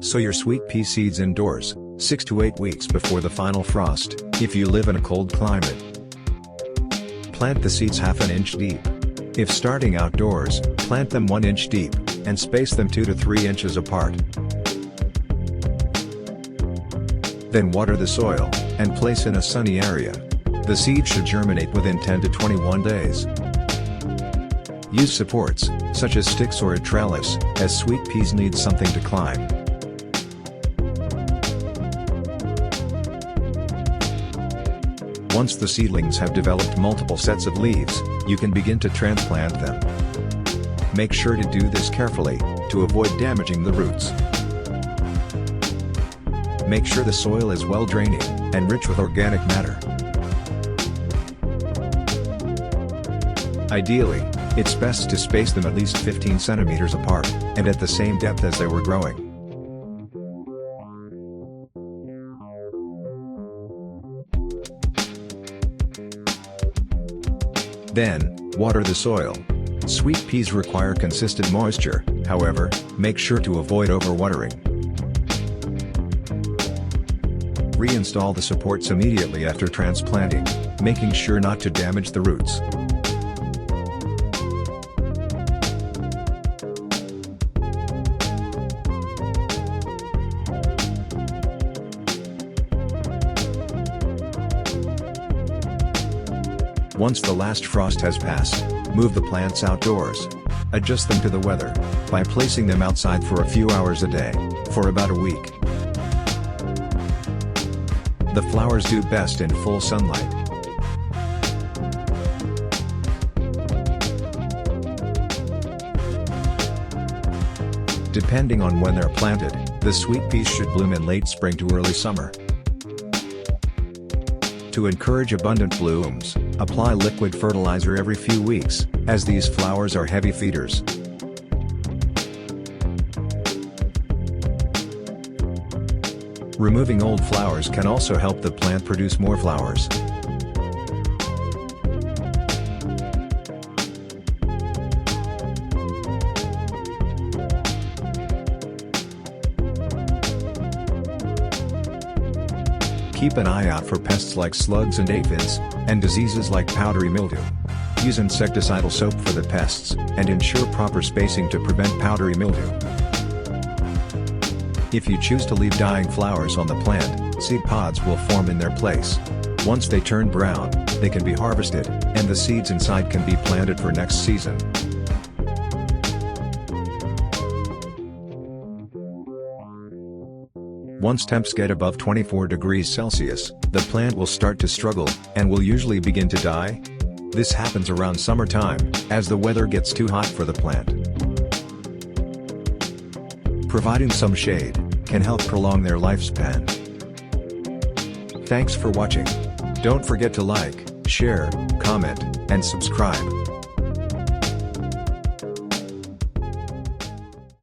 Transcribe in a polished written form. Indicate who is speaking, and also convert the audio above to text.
Speaker 1: Sow your sweet pea seeds indoors, 6 to 8 weeks before the final frost, if you live in a cold climate. Plant the seeds ½ inch deep. If starting outdoors, plant them 1 inch deep, and space them 2 to 3 inches apart. Then water the soil, and place in a sunny area. The seeds should germinate within 10 to 21 days. Use supports, such as sticks or a trellis, as sweet peas need something to climb. Once the seedlings have developed multiple sets of leaves, you can begin to transplant them. Make sure to do this carefully, to avoid damaging the roots. Make sure the soil is well draining, and rich with organic matter. Ideally, it's best to space them at least 15 centimeters apart, and at the same depth as they were growing. Then, water the soil. Sweet peas require consistent moisture, however, make sure to avoid overwatering. Reinstall the supports immediately after transplanting, making sure not to damage the roots. Once the last frost has passed, move the plants outdoors. Adjust them to the weather, by placing them outside for a few hours a day, for about a week. The flowers do best in full sunlight. Depending on when they're planted, the sweet peas should bloom in late spring to early summer. To encourage abundant blooms, apply liquid fertilizer every few weeks, as these flowers are heavy feeders. Removing old flowers can also help the plant produce more flowers. Keep an eye out for pests like slugs and aphids, and diseases like powdery mildew. Use insecticidal soap for the pests, and ensure proper spacing to prevent powdery mildew. If you choose to leave dying flowers on the plant, seed pods will form in their place. Once they turn brown, they can be harvested, and the seeds inside can be planted for next season. Once temps get above 24 degrees Celsius, the plant will start to struggle, and will usually begin to die. This happens around summertime, as the weather gets too hot for the plant. Providing some shade can help prolong their lifespan. Thanks for watching. Don't forget to like, share, comment, and subscribe.